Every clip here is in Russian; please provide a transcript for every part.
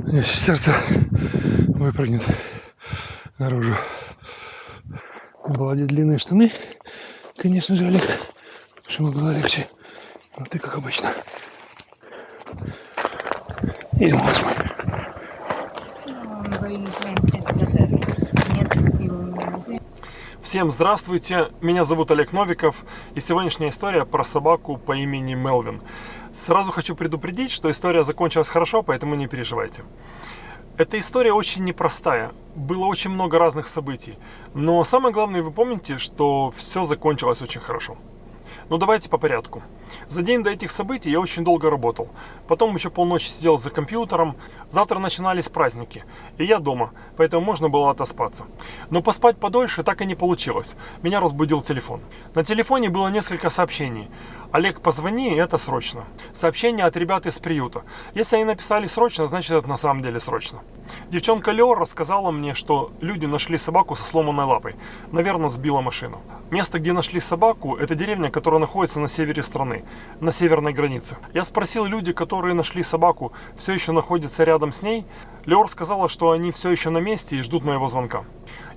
Мне сердце выпрыгнет наружу. Было одеть длинные штаны, конечно же, Олег, чтобы было легче. Но ты как обычно. И нос мой. Всем здравствуйте, меня зовут Олег Новиков, и сегодняшняя история про собаку по имени Мелвин. Сразу хочу предупредить, что история закончилась хорошо, поэтому не переживайте. Эта история очень непростая, было очень много разных событий, но самое главное, вы помните, что все закончилось очень хорошо. Ну давайте по порядку. За день до этих событий я очень долго работал. Потом еще полночи сидел за компьютером. Завтра начинались праздники. И я дома, поэтому можно было отоспаться. Но поспать подольше так и не получилось. Меня разбудил телефон. На телефоне было несколько сообщений. Олег, позвони, это срочно. Сообщение от ребят из приюта. Если они написали срочно, значит это на самом деле срочно. Девчонка Леор рассказала мне, что люди нашли собаку со сломанной лапой. Наверное, сбила машину. Место, где нашли собаку, это деревня, которая находится на севере страны, на северной границе. Я спросил, люди, которые нашли собаку, все еще находятся рядом с ней. Леор сказала, что они все еще на месте и ждут моего звонка.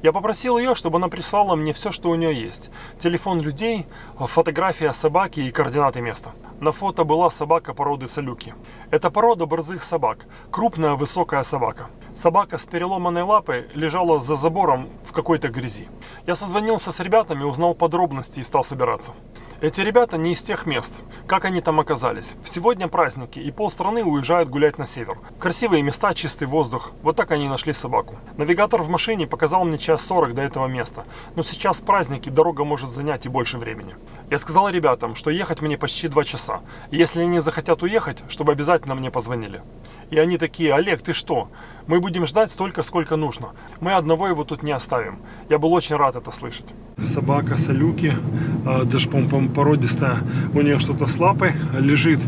Я попросил ее, чтобы она прислала мне все, что у нее есть. Телефон людей, фотография собаки и координаты места. На фото была собака породы салюки. Это порода борзых собак. Крупная, высокая собака. Собака с переломанной лапой лежала за забором в какой-то грязи. Я созвонился с ребятами, узнал подробности и стал собираться. Эти ребята не из тех мест. Как они там оказались? Сегодня праздники, и полстраны уезжают гулять на север. Красивые места, чистый воздух. Вот так они нашли собаку. Навигатор в машине показал мне 1:40 до этого места. Но сейчас праздники, дорога может занять и больше времени. Я сказал ребятам, что ехать мне почти 2 часа. И если они захотят уехать, чтобы обязательно мне позвонили. И они такие: Олег, ты что? Мы будем ждать столько, сколько нужно. Мы одного его тут не оставим. Я был очень рад это слышать. Собака салюки, даже, по-моему, породистая. У нее что-то с лапой, лежит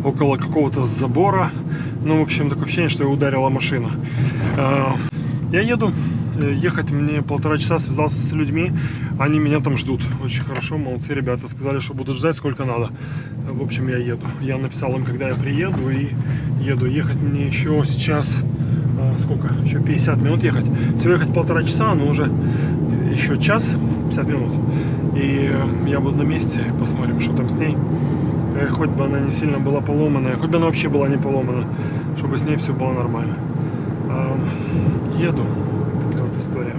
около какого-то забора. Ну, в общем, такое ощущение, что ее ударила машина. Я еду. Ехать мне 1,5 часа, связался с людьми, они меня там ждут. Очень хорошо, молодцы ребята, сказали, что будут ждать сколько надо. В общем, я еду. Я написал им, когда я приеду, и еду. Ехать мне еще сейчас, сколько? Еще 50 минут ехать. Всего ехать 1,5 часа, но уже еще час, 50 минут. И я буду на месте, посмотрим, что там с ней. Хоть бы она не сильно была поломанная, хоть бы она вообще была не поломана, чтобы с ней все было нормально. Еду. История.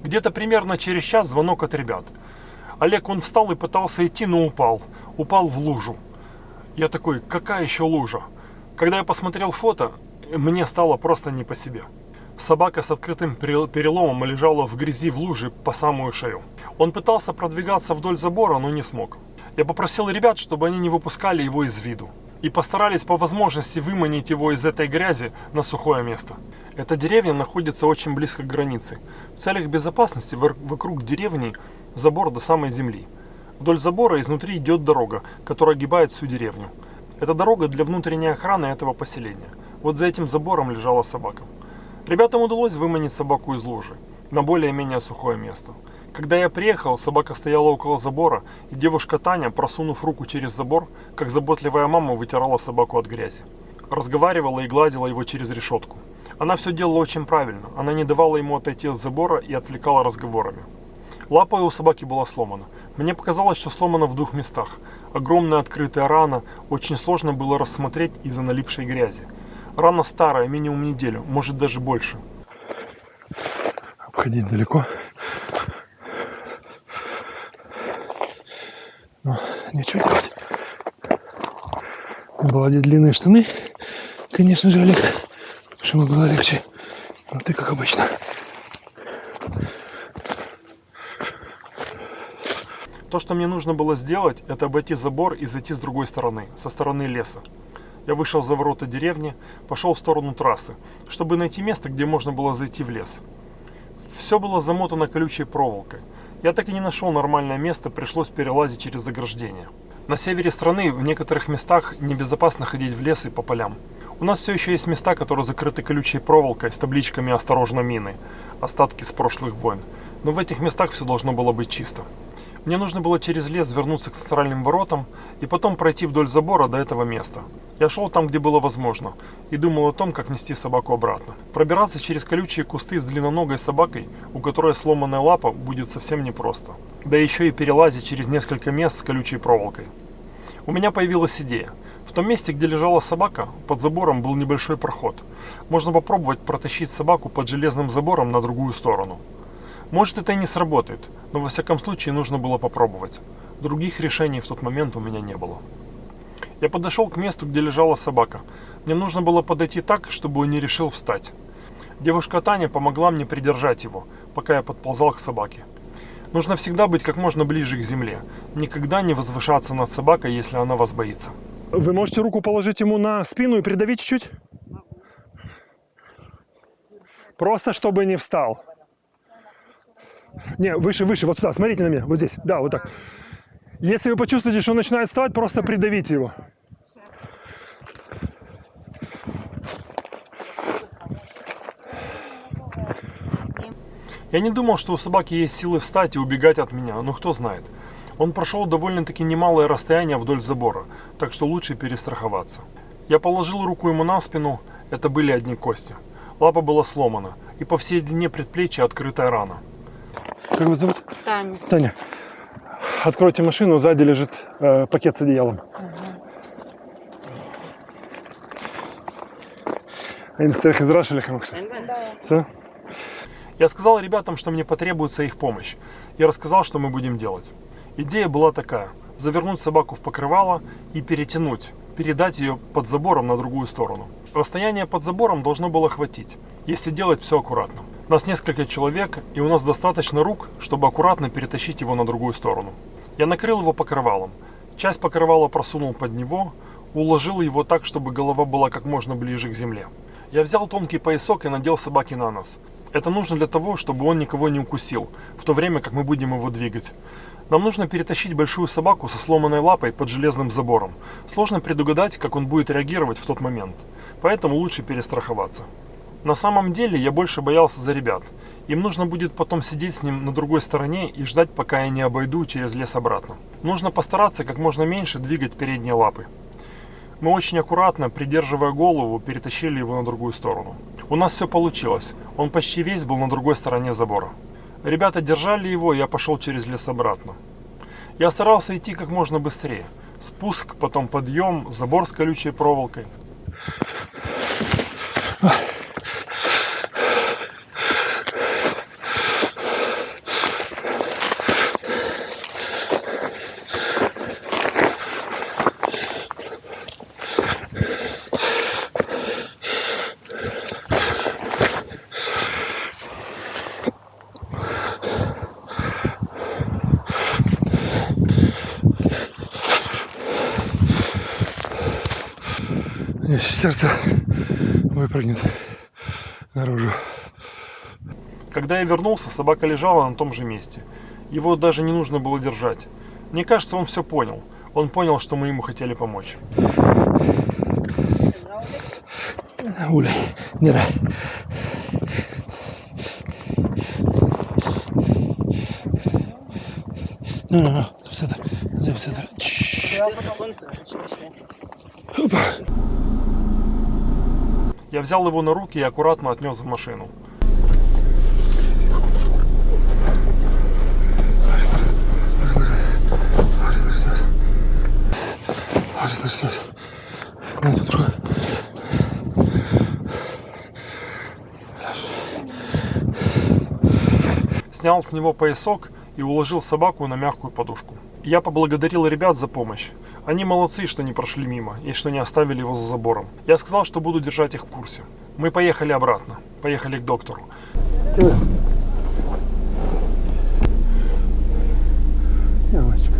Где-то примерно через час звонок от ребят. Олег, он встал и пытался идти, но упал. Упал в лужу. Я такой: какая еще лужа? Когда я посмотрел фото, мне стало просто не по себе. Собака с открытым переломом лежала в грязи в луже по самую шею. Он пытался продвигаться вдоль забора, но не смог. Я попросил ребят, чтобы они не выпускали его из виду. И постарались по возможности выманить его из этой грязи на сухое место. Эта деревня находится очень близко к границе. В целях безопасности вокруг деревни забор до самой земли. Вдоль забора изнутри идет дорога, которая огибает всю деревню. Это дорога для внутренней охраны этого поселения. Вот за этим забором лежала собака. Ребятам удалось выманить собаку из лужи на более-менее сухое место. Когда я приехал, собака стояла около забора, и девушка Таня, просунув руку через забор, как заботливая мама, вытирала собаку от грязи. Разговаривала и гладила его через решетку. Она все делала очень правильно, она не давала ему отойти от забора и отвлекала разговорами. Лапа у собаки была сломана. Мне показалось, что сломана в 2 местах. Огромная открытая рана, очень сложно было рассмотреть из-за налипшей грязи. Рана старая, минимум неделю, может даже больше. Обходить далеко. Но ничего делать. Было одеть длинные штаны, конечно же, Олег, чтобы было легче. Но ты как обычно. То, что мне нужно было сделать, это обойти забор и зайти с другой стороны, со стороны леса. Я вышел за ворота деревни, пошел в сторону трассы, чтобы найти место, где можно было зайти в лес. Все было замотано колючей проволокой. Я так и не нашел нормальное место, пришлось перелазить через заграждение. На севере страны в некоторых местах небезопасно ходить в лес и по полям. У нас все еще есть места, которые закрыты колючей проволокой с табличками «Осторожно, мины», остатки с прошлых войн. Но в этих местах все должно было быть чисто. Мне нужно было через лес вернуться к центральным воротам и потом пройти вдоль забора до этого места. Я шел там, где было возможно, и думал о том, как нести собаку обратно. Пробираться через колючие кусты с длинноногой собакой, у которой сломанная лапа, будет совсем непросто. Да еще и перелазить через несколько мест с колючей проволокой. У меня появилась идея. В том месте, где лежала собака, под забором был небольшой проход. Можно попробовать протащить собаку под железным забором на другую сторону. Может, это и не сработает, но во всяком случае нужно было попробовать. Других решений в тот момент у меня не было. Я подошел к месту, где лежала собака. Мне нужно было подойти так, чтобы он не решил встать. Девушка Таня помогла мне придержать его, пока я подползал к собаке. Нужно всегда быть как можно ближе к земле. Никогда не возвышаться над собакой, если она вас боится. Вы можете руку положить ему на спину и придавить чуть-чуть? Просто чтобы не встал. Не, выше, выше, вот сюда, смотрите на меня, вот здесь, да, вот так. Если вы почувствуете, что он начинает вставать, просто придавите его. Я не думал, что у собаки есть силы встать и убегать от меня, но кто знает. Он прошел довольно-таки немалое расстояние вдоль забора, так что лучше перестраховаться. Я положил руку ему на спину, это были одни кости. Лапа была сломана, и по всей длине предплечья открытая рана. Как вас зовут? Таня. Таня. Откройте машину, сзади лежит пакет с одеялом. Все? Я сказал ребятам, что мне потребуется их помощь, и рассказал, что мы будем делать. Идея была такая: завернуть собаку в покрывало и передать ее под забором на другую сторону. Расстояние под забором должно было хватить, если делать все аккуратно. Нас несколько человек, и у нас достаточно рук, чтобы аккуратно перетащить его на другую сторону. Я накрыл его покрывалом. Часть покрывала просунул под него, уложил его так, чтобы голова была как можно ближе к земле. Я взял тонкий поясок и надел собаке на нос. Это нужно для того, чтобы он никого не укусил, в то время как мы будем его двигать. Нам нужно перетащить большую собаку со сломанной лапой под железным забором. Сложно предугадать, как он будет реагировать в тот момент, поэтому лучше перестраховаться. На самом деле я больше боялся за ребят. Им нужно будет потом сидеть с ним на другой стороне и ждать, пока я не обойду через лес обратно. Нужно постараться как можно меньше двигать передние лапы. Мы очень аккуратно, придерживая голову, перетащили его на другую сторону. У нас все получилось. Он почти весь был на другой стороне забора. Ребята держали его, и я пошел через лес обратно. Я старался идти как можно быстрее. Спуск, потом подъем, забор с колючей проволокой. Сердце выпрыгнет наружу. Когда я вернулся, собака лежала на том же месте. Его даже не нужно было держать. Мне кажется, он все понял. Он понял, что мы ему хотели помочь. Уля, Нера. Ну, Я взял его на руки и аккуратно отнес в машину. Снял с него поясок и уложил собаку на мягкую подушку. Я поблагодарил ребят за помощь. Они молодцы, что не прошли мимо и что не оставили его за забором. Я сказал, что буду держать их в курсе. Мы поехали обратно. Поехали к доктору. Девочка.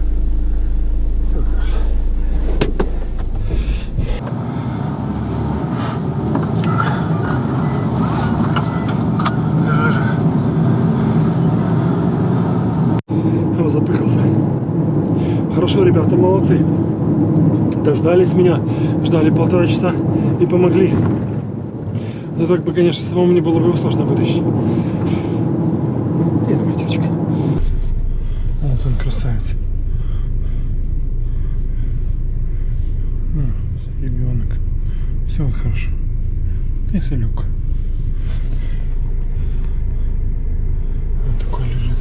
Запыхался. Хорошо, ребята, молодцы. Дождались меня, ждали 1,5 часа и помогли. Но так бы, конечно, самому мне было бы его сложно вытащить. Где моя девочка? Вот он. Красавец. Ребенок. Все вот хорошо. Ты Салюк. Вот такой лежит.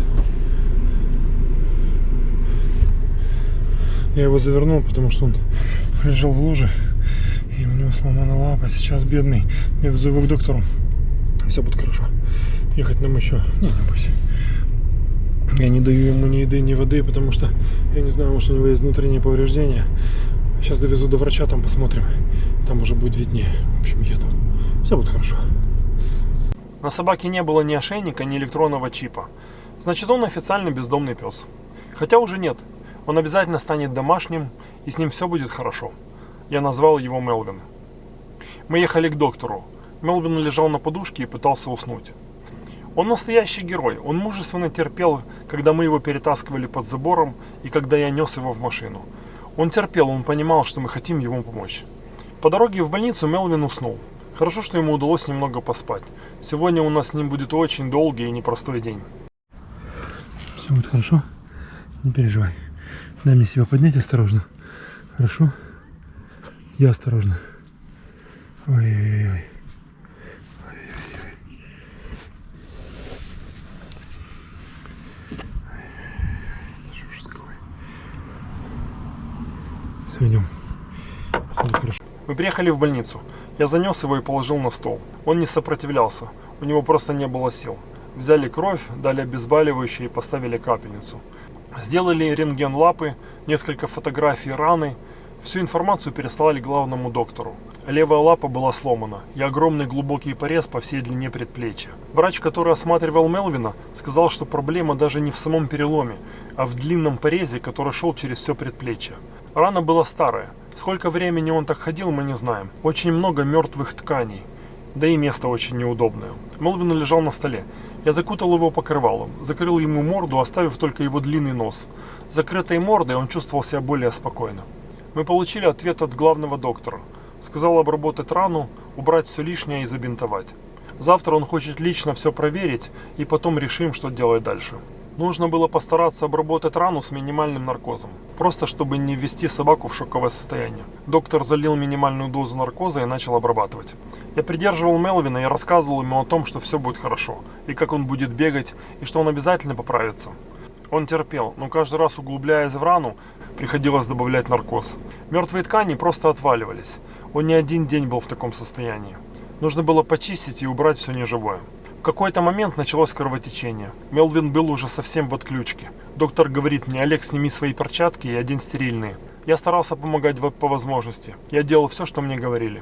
Я его завернул, потому что он лежал в луже. И у него сломана лапа. Сейчас бедный. Я везу его к доктору. Все будет хорошо. Ехать нам еще. Не бойся. Я не даю ему ни еды, ни воды, потому что я не знаю, может у него есть внутренние повреждения. Сейчас довезу до врача, там посмотрим. Там уже будет виднее. В общем, еду. Все будет хорошо. На собаке не было ни ошейника, ни электронного чипа. Значит, он официально бездомный пес. Хотя уже нет. Он обязательно станет домашним, и с ним все будет хорошо. Я назвал его Мелвин. Мы ехали к доктору. Мелвин лежал на подушке и пытался уснуть. Он настоящий герой. Он мужественно терпел, когда мы его перетаскивали под забором и когда я нес его в машину. Он терпел, он понимал, что мы хотим ему помочь. По дороге в больницу Мелвин уснул. Хорошо, что ему удалось немного поспать. Сегодня у нас с ним будет очень долгий и непростой день. Все будет хорошо. Не переживай. Дай мне себя поднять осторожно. Хорошо? Я осторожно. Ой-ой-ой. Все, идем. Все будет хорошо. Мы приехали в больницу. Я занес его и положил на стол. Он не сопротивлялся. У него просто не было сил. Взяли кровь, дали обезболивающее и поставили капельницу. Сделали рентген лапы, несколько фотографий раны. Всю информацию переслали главному доктору. Левая лапа была сломана и огромный глубокий порез по всей длине предплечья. Врач, который осматривал Мелвина, сказал, что проблема даже не в самом переломе, а в длинном порезе, который шел через все предплечье. Рана была старая. Сколько времени он так ходил, мы не знаем. Очень много мертвых тканей. Да и место очень неудобное. Мелвин лежал на столе. Я закутал его покрывалом, закрыл ему морду, оставив только его длинный нос. Закрытой мордой он чувствовал себя более спокойно. Мы получили ответ от главного доктора. Сказал обработать рану, убрать все лишнее и забинтовать. Завтра он хочет лично все проверить, и потом решим, что делать дальше. Нужно было постараться обработать рану с минимальным наркозом. Просто чтобы не ввести собаку в шоковое состояние. Доктор залил минимальную дозу наркоза и начал обрабатывать. Я придерживал Мелвина и рассказывал ему о том, что все будет хорошо. И как он будет бегать, и что он обязательно поправится. Он терпел, но каждый раз, углубляясь в рану, приходилось добавлять наркоз. Мертвые ткани просто отваливались. Он не один день был в таком состоянии. Нужно было почистить и убрать все неживое. В какой-то момент началось кровотечение. Мелвин был уже совсем в отключке. Доктор говорит мне: Олег, сними свои перчатки и одень стерильные. Я старался помогать по возможности. Я делал все, что мне говорили.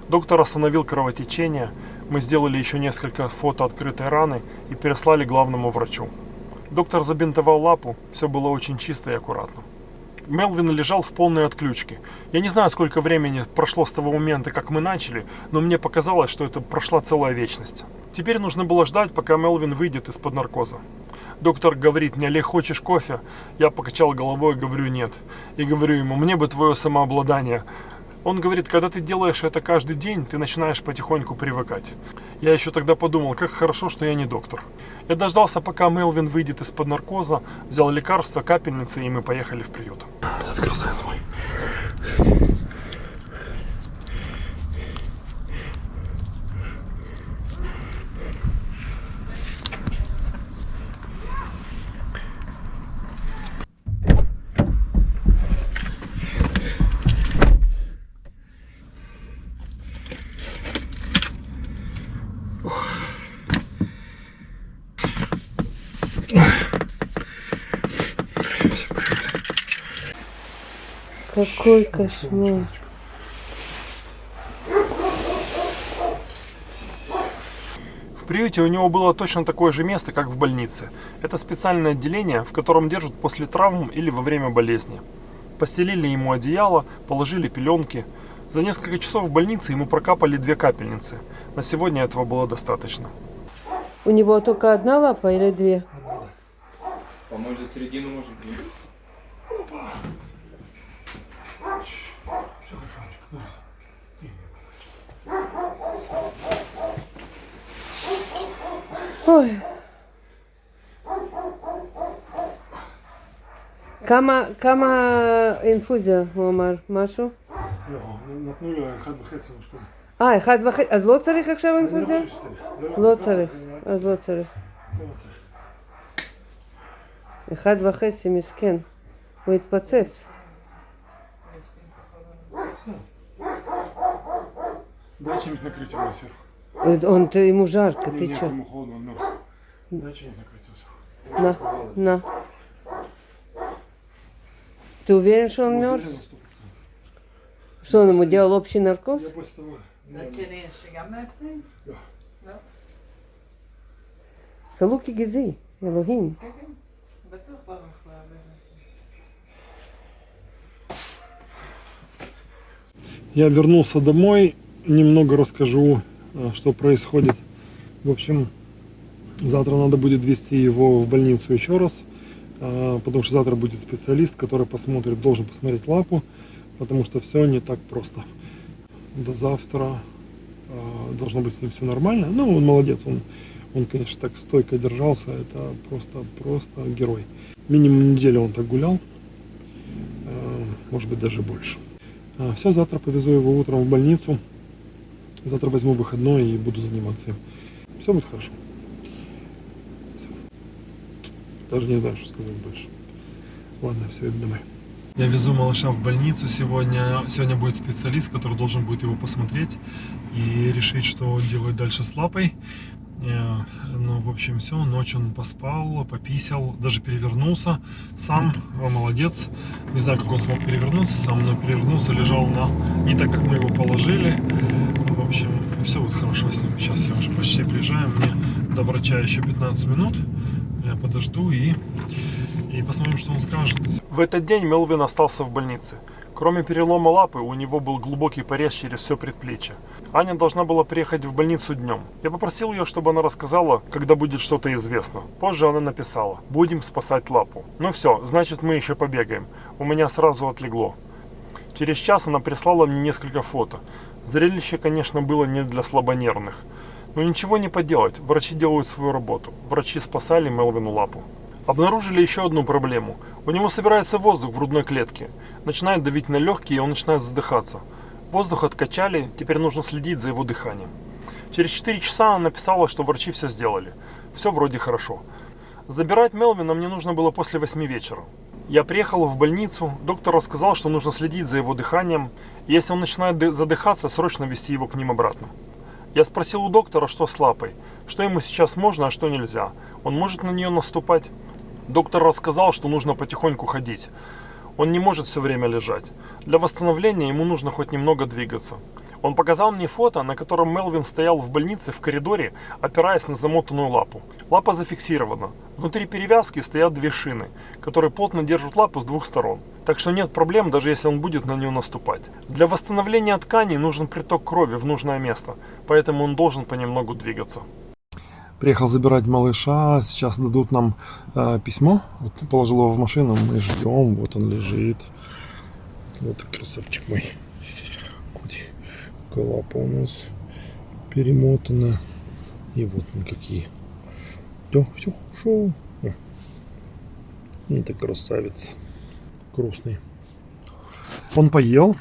Доктор остановил кровотечение. Мы сделали еще несколько фото открытой раны и переслали главному врачу. Доктор забинтовал лапу. Все было очень чисто и аккуратно. Мелвин лежал в полной отключке. Я не знаю, сколько времени прошло с того момента, как мы начали, но мне показалось, что это прошла целая вечность. Теперь нужно было ждать, пока Мелвин выйдет из-под наркоза. Доктор говорит мне: Олег, хочешь кофе? Я покачал головой и говорю: нет. И говорю ему: мне бы твое самообладание. Он говорит: когда ты делаешь это каждый день, ты начинаешь потихоньку привыкать. Я еще тогда подумал, как хорошо, что я не доктор. Я дождался, пока Мелвин выйдет из-под наркоза, взял лекарства, капельницы, и мы поехали в приют. Это красавец мой. Какой кошмар. В приюте у него было точно такое же место, как в больнице. Это специальное отделение, в котором держат после травм или во время болезни. Постелили ему одеяло, положили пеленки. За несколько часов в больнице ему прокапали 2 капельницы. На сегодня этого было достаточно. У него только одна лапа или 2? По-моему, за середину можем. Ой. כמה אינפוזיה הוא אמר? משהו? נתנו לו 1.5 משהו. 1.5, אז לא צריך עכשיו אינפוזיה? לא צריך, אז לא צריך. 1.5 מסכן, הוא התפוצץ. Дай чем-нибудь накрыть его сверху. ему жарко, ты Нет, чё? ему холодно, он мерз. Дай чем-нибудь накрыть его сверху. На. Ты уверен, что он мерз? Уверен на 100%. Что он ему делал, общий наркоз? Я после того... Dat je ineens שגם מהקצין? סלוקי גזי, אלוהים. כן, כן. בטוח במחלה בזה. Я вернулся домой, немного расскажу, что происходит. В общем, завтра надо будет везти его в больницу еще раз, потому что завтра будет специалист, который должен посмотреть лапу, потому что все не так просто. До завтра должно быть с ним все нормально. Ну, он молодец, он, конечно, так стойко держался, это просто герой. Минимум неделю он так гулял, может быть даже больше. Все, завтра повезу его утром в больницу. Завтра возьму выходной и буду заниматься им. Все будет хорошо. Всё. Даже не знаю, что сказать больше. Ладно, все, иду домой. Я везу малыша в больницу сегодня. Сегодня будет специалист, который должен будет его посмотреть и решить, что делать дальше с лапой. Ну, в общем, все. Ночь он поспал, пописал, даже перевернулся сам. Молодец. Не знаю, как он смог перевернуться сам, но перевернулся, лежал не так, как мы его положили. В общем, все будет хорошо с ним. Сейчас я уже почти приезжаю. Мне до врача еще 15 минут. Я подожду и посмотрим, что он скажет. В этот день Мелвин остался в больнице. Кроме перелома лапы, у него был глубокий порез через все предплечье. Аня должна была приехать в больницу днем. Я попросил ее, чтобы она рассказала, когда будет что-то известно. Позже она написала: «Будем спасать лапу». Ну все, значит, мы еще побегаем. У меня сразу отлегло. Через час она прислала мне несколько фото. Зрелище, конечно, было не для слабонервных. Но ничего не поделать, врачи делают свою работу. Врачи спасали Мелвину лапу. Обнаружили еще одну проблему. У него собирается воздух в грудной клетке. Начинает давить на легкие, и он начинает задыхаться. Воздух откачали, теперь нужно следить за его дыханием. Через 4 часа она написала, что врачи все сделали. Все вроде хорошо. Забирать Мелвина мне нужно было после 8 вечера. Я приехал в больницу, доктор рассказал, что нужно следить за его дыханием. И если он начинает задыхаться, срочно везти его к ним обратно. Я спросил у доктора, что с лапой, что ему сейчас можно, а что нельзя. Он может на нее наступать? Доктор рассказал, что нужно потихоньку ходить. Он не может все время лежать. Для восстановления ему нужно хоть немного двигаться. Он показал мне фото, на котором Мелвин стоял в больнице в коридоре, опираясь на замотанную лапу. Лапа зафиксирована. Внутри перевязки стоят 2 шины, которые плотно держат лапу с 2 сторон. Так что нет проблем, даже если он будет на нее наступать. Для восстановления тканей нужен приток крови в нужное место, поэтому он должен понемногу двигаться. Приехал забирать малыша, сейчас дадут нам письмо. Вот положил его в машину, мы ждем, вот он лежит. Вот красавчик мой. Лапа у нас перемотана. И вот мы какие. Да, все хорошо. Это красавец. Грустный. Он поел.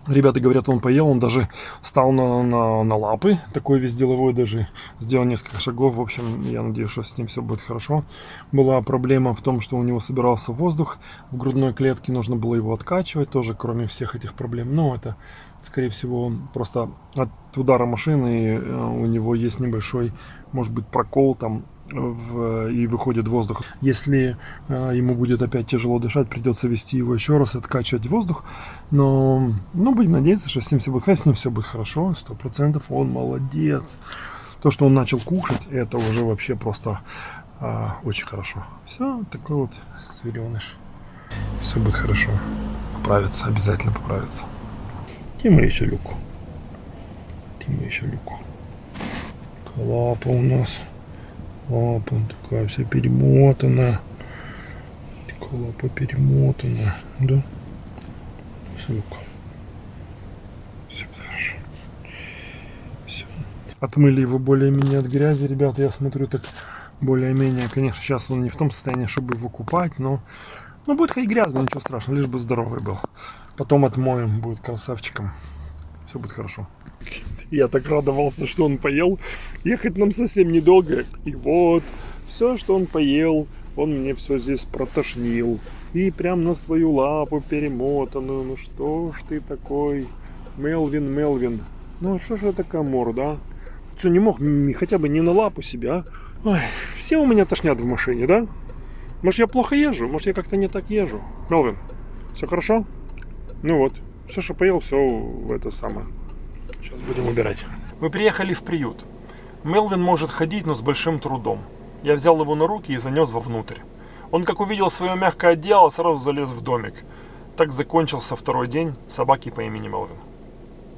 Ребята говорят, он поел, он даже встал на лапы, такой весь деловой, даже сделал несколько шагов. В общем, я надеюсь, что с ним все будет хорошо. Была проблема в том, что у него собирался воздух в грудной клетке, нужно было его откачивать тоже, кроме всех этих проблем. Но это, скорее всего, просто от удара машины у него есть небольшой, может быть, прокол там, и выходит воздух. Если ему будет опять тяжело дышать, придется вести его еще раз, откачивать воздух. Но будем надеяться, что с ним все будет хорошо. С ним все будет хорошо, 100%. Он молодец. То, что он начал кушать, это уже вообще просто очень хорошо. Все, такой вот звереныш. Все будет хорошо. Поправится, обязательно поправится. Тима еще люку. Лапа у нас. Лапа такая вся перемотана. Такая лапа перемотана. Да? Все хорошо. Все. Отмыли его более-менее от грязи, ребята. Я смотрю, так более-менее. Конечно, сейчас он не в том состоянии, чтобы его купать, но Ну, будет хоть грязно, ничего страшного, лишь бы здоровый был. Потом отмоем, будет красавчиком. Все будет хорошо. Я так радовался, что он поел. Ехать нам совсем недолго. И вот, все, что он поел, он мне все здесь протошнил. И прям на свою лапу перемотанную. Ну что ж ты такой, Мелвин, Мелвин. Ну что ж это комор, да? Что, не мог хотя бы не на лапу себя, а? Ой, все у меня тошнят в машине, да? Может, я плохо езжу? Может, я как-то не так езжу? Мелвин, все хорошо? Ну вот, все, что поел, все в это самое. Сейчас будем убирать. Мы приехали в приют. Мелвин может ходить, но с большим трудом. Я взял его на руки и занес вовнутрь. Он, как увидел свое мягкое одеяло, сразу залез в домик. Так закончился второй день собаки по имени Мелвин.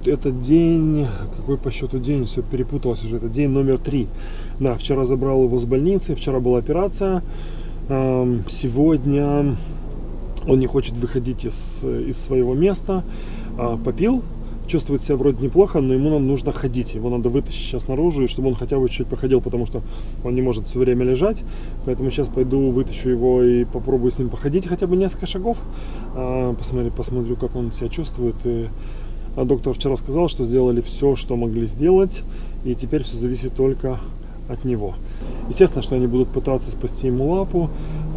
Это день, какой по счету день, все перепуталось уже, это день номер 3. Да, вчера забрал его с больницы, вчера была операция. Сегодня он не хочет выходить из своего места. Попил, чувствует себя вроде неплохо, но ему нужно ходить. Его надо вытащить сейчас наружу, и чтобы он хотя бы чуть походил, потому что он не может все время лежать. Поэтому сейчас пойду, вытащу его и попробую с ним походить хотя бы несколько шагов. Посмотрю, как он себя чувствует. А доктор вчера сказал, что сделали все, что могли сделать, и теперь все зависит только от него. Естественно, что они будут пытаться спасти ему лапу,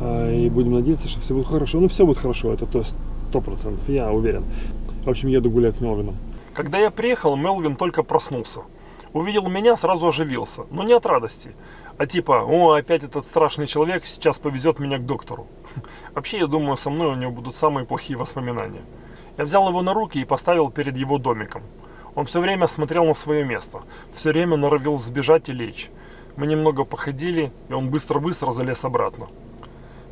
и будем надеяться, что все будет хорошо. Ну, все будет хорошо, это то 100%, я уверен. В общем, еду гулять с Мелвином. Когда я приехал, Мелвин только проснулся. Увидел меня, сразу оживился, но не от радости, а типа, о, опять этот страшный человек сейчас повезет меня к доктору. Вообще, я думаю, со мной у него будут самые плохие воспоминания. Я взял его на руки и поставил перед его домиком. Он все время смотрел на свое место, все время норовил сбежать и лечь. Мы немного походили, и он быстро-быстро залез обратно.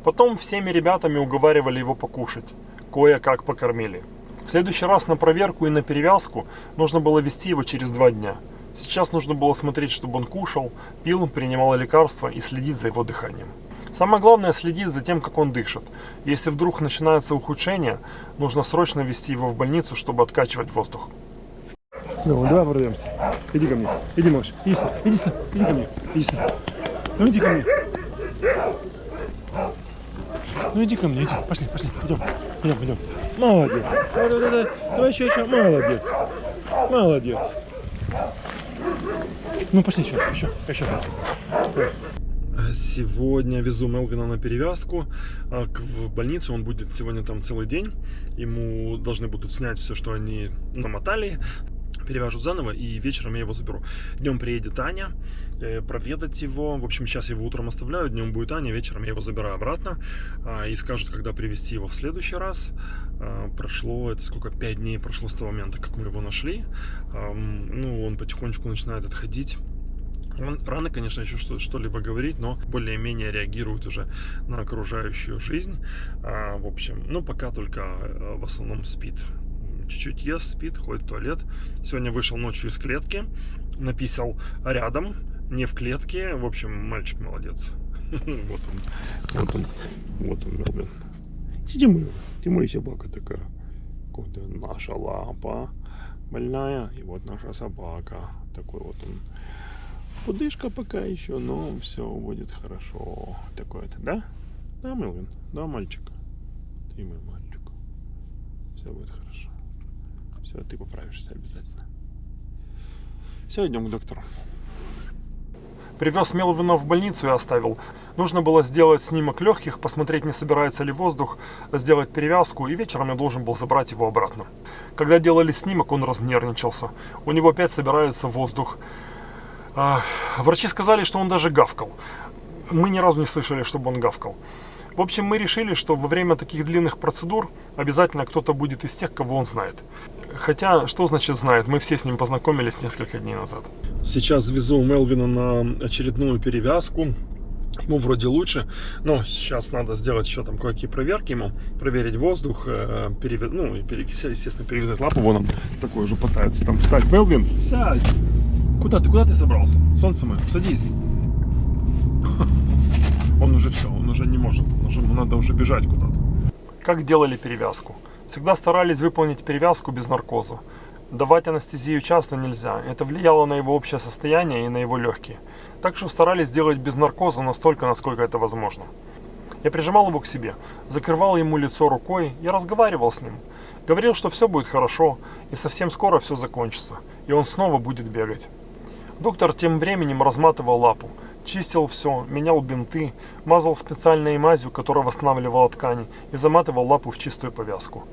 Потом всеми ребятами уговаривали его покушать. Кое-как покормили. В следующий раз на проверку и на перевязку нужно было вести его через 2 дня. Сейчас нужно было смотреть, чтобы он кушал, пил, принимал лекарства и следить за его дыханием. Самое главное следить за тем, как он дышит. Если вдруг начинается ухудшение, нужно срочно везти его в больницу, чтобы откачивать воздух. Ну, давай пройдемся. Иди ко мне. Иди, малыш. Иди сюда. Иди сюда. Иди ко мне. Иди сюда. Ну иди ко мне. Ну иди ко мне. Иди. Пошли, пошли. Идем. Идем, идем. Молодец. Давай еще. Молодец. Молодец. Ну пошли еще. Сегодня везу Мелвина на перевязку в больницу. Он будет сегодня там целый день. Ему должны будут снять все, что они намотали, перевяжут заново, и вечером я его заберу. Днем приедет Аня проведать его. В общем, сейчас я его утром оставляю, днем будет Аня, вечером я его забираю обратно и скажут, когда привезти его в следующий раз. Прошло, это сколько, 5 дней прошло с того момента, как мы его нашли. Ну, он потихонечку начинает отходить. Он рано, конечно, еще что-либо говорить, но более-менее реагирует уже на окружающую жизнь. В общем, ну, пока только в основном спит. Чуть-чуть ест, спит, ходит в туалет. Сегодня вышел ночью из клетки, написал рядом, не в клетке. В общем, мальчик молодец. Вот он, Мелвин. Ты моя собака такая. Вот наша лапа больная, и вот наша собака. Такой вот он. Худышка пока еще, но все будет хорошо. Такое-то, да? Да, Мелвин? Да, мальчик? Ты мой мальчик. Все будет хорошо. Все, ты поправишься обязательно. Все, идем к доктору. Привез Мелвина в больницу и оставил. Нужно было сделать снимок легких, посмотреть, не собирается ли воздух, сделать перевязку, и вечером я должен был забрать его обратно. Когда делали снимок, он разнервничался. У него опять собирается воздух. Врачи сказали, что он даже гавкал. Мы ни разу не слышали, чтобы он гавкал. В общем, мы решили, что во время таких длинных процедур обязательно кто-то будет из тех, кого он знает. Хотя, что значит знает? Мы все с ним познакомились несколько дней назад. Сейчас везу Мелвина на очередную перевязку. Ему вроде лучше, но сейчас надо сделать еще там кое-какие проверки ему, проверить воздух, естественно, перевязать лапу. Вон он такой уже пытается там встать. Мелвин, сядь! Куда ты собрался? Солнце мое, садись. Он уже все, он уже не может, надо уже бежать куда-то. Как делали перевязку? Всегда старались выполнить перевязку без наркоза. Давать анестезию часто нельзя, это влияло на его общее состояние и на его легкие. Так что старались делать без наркоза настолько, насколько это возможно. Я прижимал его к себе, закрывал ему лицо рукой и разговаривал с ним. Говорил, что все будет хорошо, и совсем скоро все закончится, и он снова будет бегать. Доктор тем временем разматывал лапу, чистил все, менял бинты, мазал специальной мазью, которая восстанавливала ткани, и заматывал лапу в чистую повязку.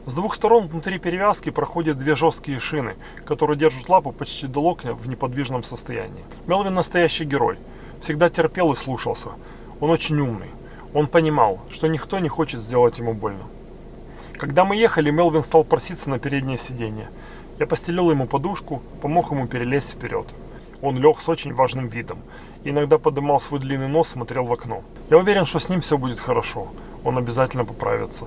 С двух сторон внутри перевязки проходят две жесткие шины, которые держат лапу почти до локтя в неподвижном состоянии. Мелвин настоящий герой. Всегда терпел и слушался. Он очень умный. Он понимал, что никто не хочет сделать ему больно. Когда мы ехали, Мелвин стал проситься на переднее сиденье. Я постелил ему подушку, помог ему перелезть вперед. Он лег с очень важным видом. И иногда поднимал свой длинный нос, смотрел в окно. Я уверен, что с ним все будет хорошо. Он обязательно поправится.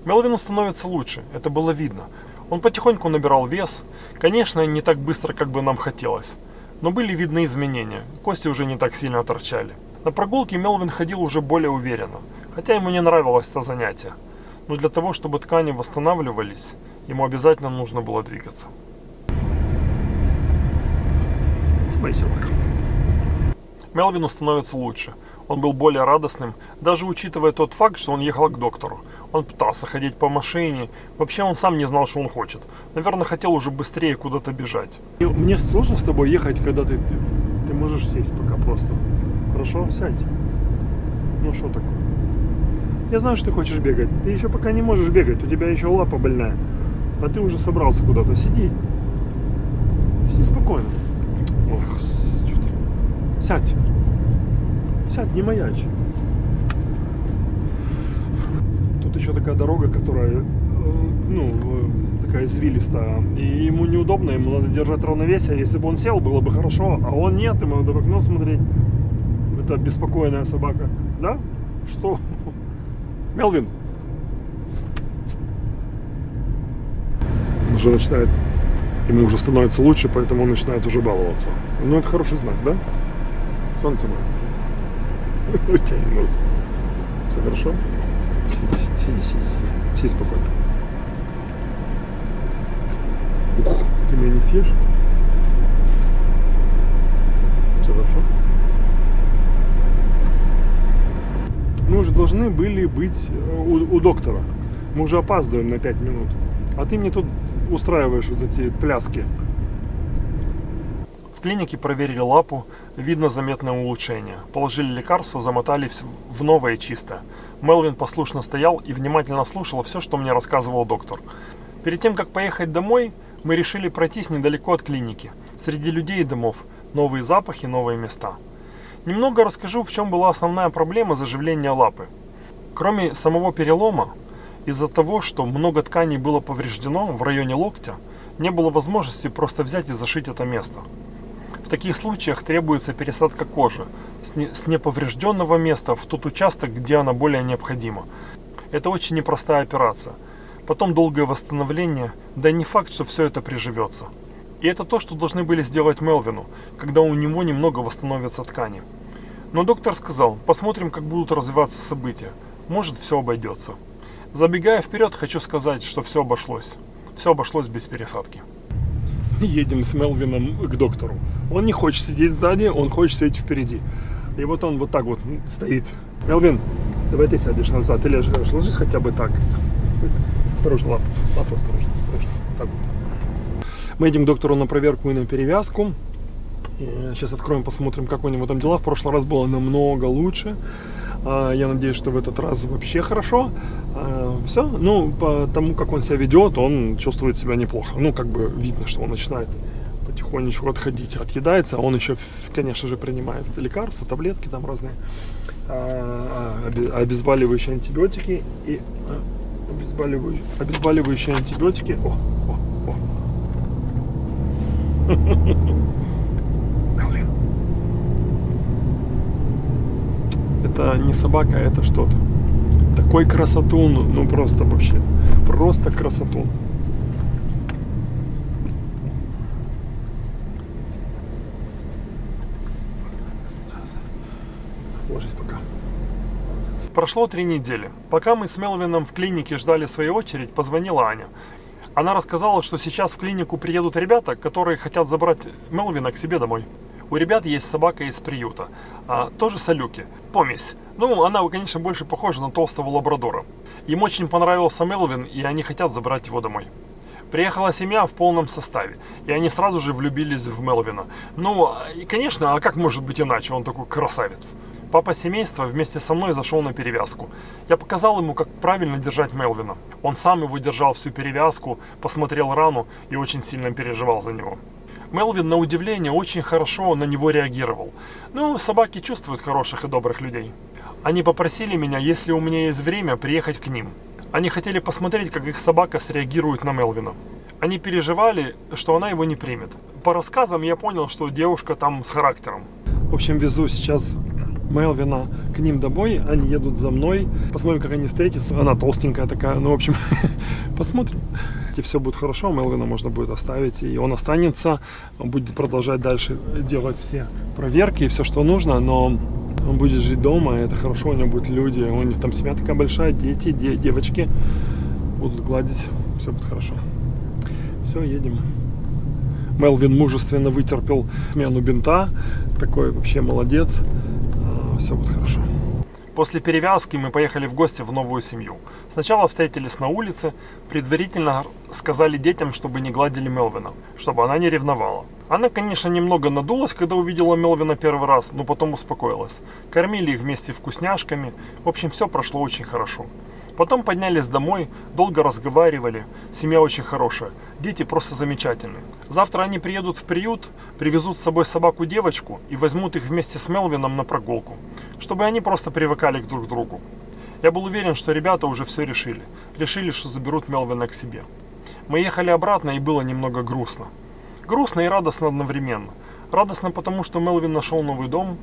Мелвину становится лучше, это было видно. Он потихоньку набирал вес. Конечно, не так быстро, как бы нам хотелось. Но были видны изменения, кости уже не так сильно торчали. На прогулке Мелвин ходил уже более уверенно, хотя ему не нравилось это занятие. Но для того, чтобы ткани восстанавливались, ему обязательно нужно было двигаться. Мелвину становится лучше. Он был более радостным, даже учитывая тот факт, что он ехал к доктору. Он пытался ходить по машине. Вообще он сам не знал, что он хочет. Наверное, хотел уже быстрее куда-то бежать. Мне сложно с тобой ехать, когда ты можешь сесть пока просто. Хорошо? Сядь. Ну что такое? Я знаю, что ты хочешь бегать. Ты еще пока не можешь бегать. У тебя еще лапа больная. А ты уже собрался куда-то. Сиди. Сиди спокойно. Ох, что-то. Сядь. Сядь, не маячь. Тут еще такая дорога, которая, такая извилистая. И ему неудобно, ему надо держать равновесие. Если бы он сел, было бы хорошо, а он нет, ему надо в окно смотреть. Это беспокойная собака. Да? Что? Мелвин. Он уже начинает, ему уже становится лучше, поэтому он начинает уже баловаться. Ну, это хороший знак, да? Солнце мое. Вытянь нос. Все хорошо? Сиди спокойно. Ух, ты меня не съешь? Все хорошо? Мы уже должны были быть у доктора. Мы уже опаздываем на 5 минут. А ты мне тут устраиваешь вот эти пляски. В клинике проверили лапу, видно заметное улучшение. Положили лекарство, замотали в новое чистое. Мелвин послушно стоял и внимательно слушал все, что мне рассказывал доктор. Перед тем, как поехать домой, мы решили пройтись недалеко от клиники. Среди людей и домов. Новые запахи, новые места. Немного расскажу, в чем была основная проблема заживления лапы. Кроме самого перелома, из-за того, что много тканей было повреждено в районе локтя, не было возможности просто взять и зашить это место. В таких случаях требуется пересадка кожи с неповрежденного места в тот участок, где она более необходима. Это очень непростая операция. Потом долгое восстановление, да и не факт, что все это приживется. И это то, что должны были сделать Мелвину, когда у него немного восстановятся ткани. Но доктор сказал, посмотрим, как будут развиваться события. Может, все обойдется. Забегая вперед, хочу сказать, что все обошлось. Все обошлось без пересадки. Едем с Мелвином к доктору. Он не хочет сидеть сзади, он хочет сидеть впереди. И вот он вот так вот стоит. Мелвин, давай ты сядешь назад, ты ляжешь, ложись хотя бы так. Осторожно, лапу, осторожно. Так вот. Мы едем к доктору на проверку и на перевязку. И сейчас откроем, посмотрим, как у него там дела. В прошлый раз было намного лучше. Я надеюсь, что в этот раз вообще хорошо. Все. Ну, по тому, как он себя ведет, он чувствует себя неплохо. Ну, как бы видно, что он начинает потихонечку отходить, отъедается. Он еще, конечно же, принимает лекарства, таблетки там разные, обезболивающие антибиотики и обезболивающие антибиотики. Мелвин. Это не собака, это что-то. Такой красотун, ну просто вообще. Просто красотун. Ложись пока. Прошло 3 недели. Пока мы с Мелвином в клинике ждали своей очередь, позвонила Аня. Она рассказала, что сейчас в клинику приедут ребята, которые хотят забрать Мелвина к себе домой. У ребят есть собака из приюта, тоже салюки, помесь. Ну, она, конечно, больше похожа на толстого лабрадора. Им очень понравился Мелвин, и они хотят забрать его домой. Приехала семья в полном составе, и они сразу же влюбились в Мелвина. Ну, и конечно, а как может быть иначе, он такой красавец. Папа семейства вместе со мной зашел на перевязку. Я показал ему, как правильно держать Мелвина. Он сам его держал всю перевязку, посмотрел рану и очень сильно переживал за него. Мелвин, на удивление, очень хорошо на него реагировал. Ну, собаки чувствуют хороших и добрых людей. Они попросили меня, если у меня есть время, приехать к ним. Они хотели посмотреть, как их собака среагирует на Мелвина. Они переживали, что она его не примет. По рассказам я понял, что девушка там с характером. В общем, везу сейчас Мелвина к ним домой. Они едут за мной. Посмотрим, как они встретятся. Она толстенькая такая. Ну, в общем, посмотрим. И все будет хорошо. Мелвина можно будет оставить. И он останется. Он будет продолжать дальше делать все проверки и все, что нужно. Но он будет жить дома. Это хорошо. У него будут люди. У них там семья такая большая. Дети, девочки будут гладить. Все будет хорошо. Все, едем. Мелвин мужественно вытерпел смену бинта. Такой вообще молодец. Все будет хорошо. После перевязки мы поехали в гости в новую семью. Сначала встретились на улице, предварительно сказали детям, чтобы не гладили Мелвина, чтобы она не ревновала. Она, конечно, немного надулась, когда увидела Мелвина первый раз, но потом успокоилась. Кормили их вместе вкусняшками. В общем, все прошло очень хорошо. Потом поднялись домой, долго разговаривали. Семья очень хорошая. Дети просто замечательные. Завтра они приедут в приют, привезут с собой собаку-девочку и возьмут их вместе с Мелвином на прогулку, чтобы они просто привыкали друг к другу. Я был уверен, что ребята уже все решили. Решили, что заберут Мелвина к себе. Мы ехали обратно, и было немного грустно. Грустно и радостно одновременно. Радостно потому, что Мелвин нашел новый дом,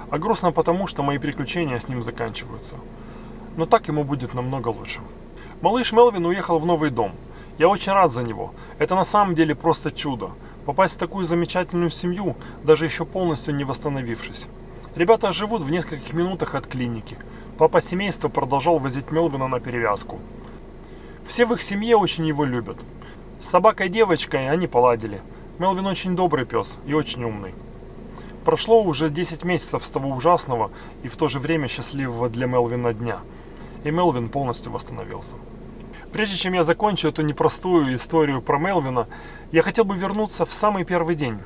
а грустно потому, что мои приключения с ним заканчиваются. Но так ему будет намного лучше. Малыш Мелвин уехал в новый дом. Я очень рад за него. Это на самом деле просто чудо. Попасть в такую замечательную семью, даже еще полностью не восстановившись. Ребята живут в нескольких минутах от клиники. Папа семейства продолжал возить Мелвина на перевязку. Все в их семье очень его любят. С собакой-девочкой они поладили. Мелвин очень добрый пес и очень умный. Прошло уже 10 месяцев с того ужасного и в то же время счастливого для Мелвина дня. И Мелвин полностью восстановился. Прежде чем я закончу эту непростую историю про Мелвина, я хотел бы вернуться в самый первый день.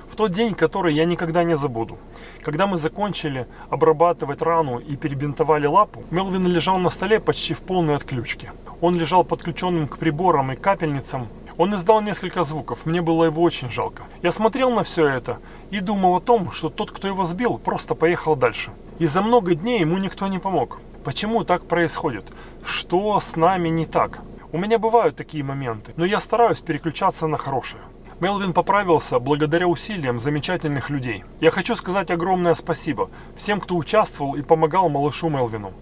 В тот день, который я никогда не забуду. Когда мы закончили обрабатывать рану и перебинтовали лапу, Мелвин лежал на столе почти в полной отключке. Он лежал подключенным к приборам и капельницам. Он издал несколько звуков, мне было его очень жалко. Я смотрел на все это и думал о том, что тот, кто его сбил, просто поехал дальше. И за много дней ему никто не помог. Почему так происходит? Что с нами не так? У меня бывают такие моменты, но я стараюсь переключаться на хорошее. Мелвин поправился благодаря усилиям замечательных людей. Я хочу сказать огромное спасибо всем, кто участвовал и помогал малышу Мелвину.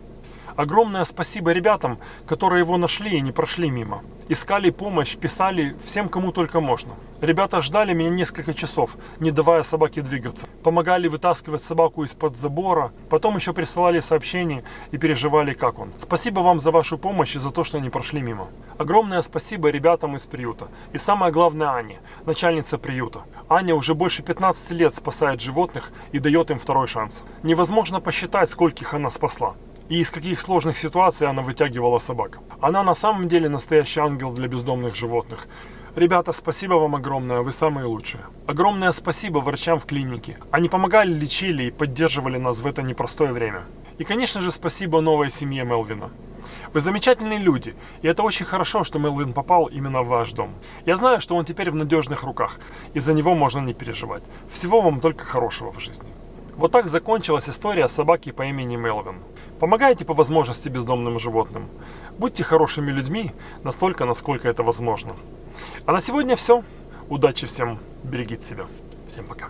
Огромное спасибо ребятам, которые его нашли и не прошли мимо. Искали помощь, писали всем, кому только можно. Ребята ждали меня несколько часов, не давая собаке двигаться. Помогали вытаскивать собаку из-под забора, потом еще присылали сообщения и переживали, как он. Спасибо вам за вашу помощь и за то, что не прошли мимо. Огромное спасибо ребятам из приюта. И самое главное Ане, начальница приюта. Аня уже больше 15 лет спасает животных и дает им второй шанс. Невозможно посчитать, скольких она спасла. И из каких сложных ситуаций она вытягивала собак. Она на самом деле настоящий ангел для бездомных животных. Ребята, спасибо вам огромное, вы самые лучшие. Огромное спасибо врачам в клинике. Они помогали, лечили и поддерживали нас в это непростое время. И, конечно же, спасибо новой семье Мелвина. Вы замечательные люди, и это очень хорошо, что Мелвин попал именно в ваш дом. Я знаю, что он теперь в надежных руках, и за него можно не переживать. Всего вам только хорошего в жизни. Вот так закончилась история собаки по имени Мелвин. Помогайте по возможности бездомным животным. Будьте хорошими людьми настолько, насколько это возможно. А на сегодня все. Удачи всем. Берегите себя. Всем пока.